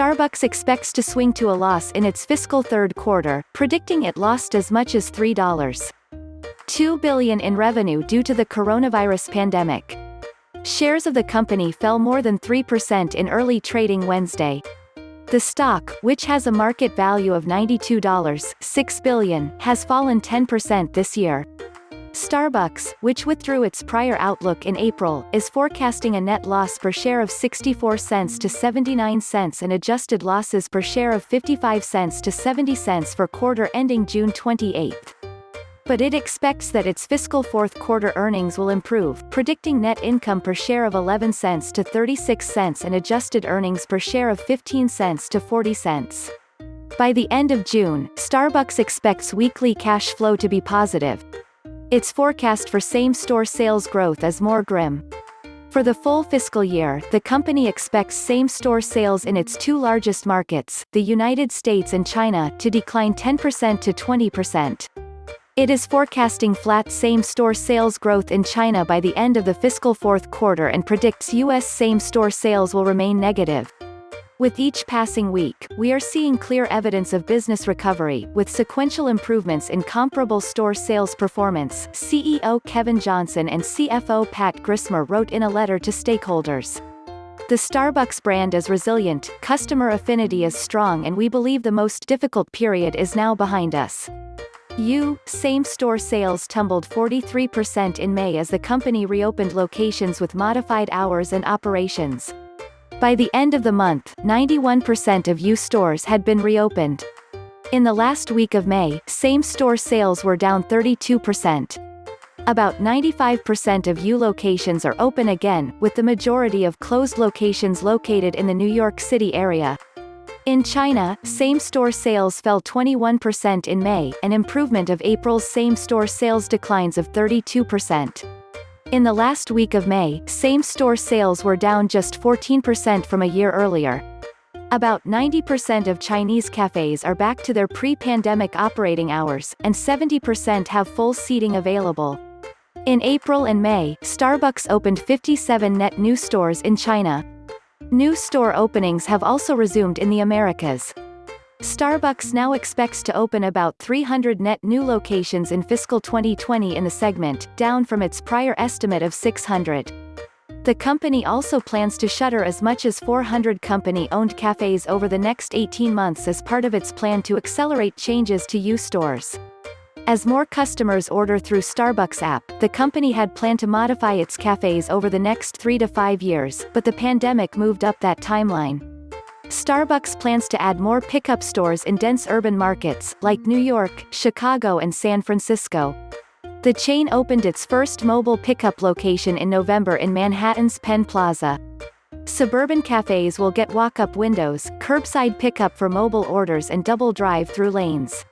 Starbucks expects to swing to a loss in its fiscal third quarter, predicting it lost as much as $3.2 billion in revenue due to the coronavirus pandemic. Shares of the company fell more than 3% in early trading Wednesday. The stock, which has a market value of $92.6 billion, has fallen 10% this year. Starbucks, which withdrew its prior outlook in April, is forecasting a net loss per share of 64 cents to 79 cents and adjusted losses per share of 55 cents to 70 cents for quarter ending June 28. But it expects that its fiscal fourth quarter earnings will improve, predicting net income per share of 11 cents to 36 cents and adjusted earnings per share of 15 cents to 40 cents. By the end of June, Starbucks expects weekly cash flow to be positive. Its forecast for same-store sales growth is more grim. For the full fiscal year, the company expects same-store sales in its two largest markets, the United States and China, to decline 10% to 20%. It is forecasting flat same-store sales growth in China by the end of the fiscal fourth quarter and predicts U.S. same-store sales will remain negative. With each passing week, we are seeing clear evidence of business recovery, with sequential improvements in comparable store sales performance, CEO Kevin Johnson and CFO Pat Grismer wrote in a letter to stakeholders. The Starbucks brand is resilient, customer affinity is strong, and we believe the most difficult period is now behind us. Same-store sales tumbled 43% in May as the company reopened locations with modified hours and operations. By the end of the month, 91% of U stores had been reopened. In the last week of May, same-store sales were down 32%. About 95% of U locations are open again, with the majority of closed locations located in the New York City area. In China, same-store sales fell 21% in May, an improvement of April's same-store sales declines of 32%. In the last week of May, same-store sales were down just 14% from a year earlier. About 90% of Chinese cafes are back to their pre-pandemic operating hours, and 70% have full seating available. In April and May, Starbucks opened 57 net new stores in China. New store openings have also resumed in the Americas. Starbucks now expects to open about 300 net new locations in fiscal 2020 in the segment, down from its prior estimate of 600. The company also plans to shutter as much as 400 company-owned cafes over the next 18 months as part of its plan to accelerate changes to U stores. As more customers order through Starbucks app, the company had planned to modify its cafes over the next 3 to 5 years, but the pandemic moved up that timeline. Starbucks plans to add more pickup stores in dense urban markets, like New York, Chicago and San Francisco. The chain opened its first mobile pickup location in November in Manhattan's Penn Plaza. Suburban cafes will get walk-up windows, curbside pickup for mobile orders and double drive-thru lanes.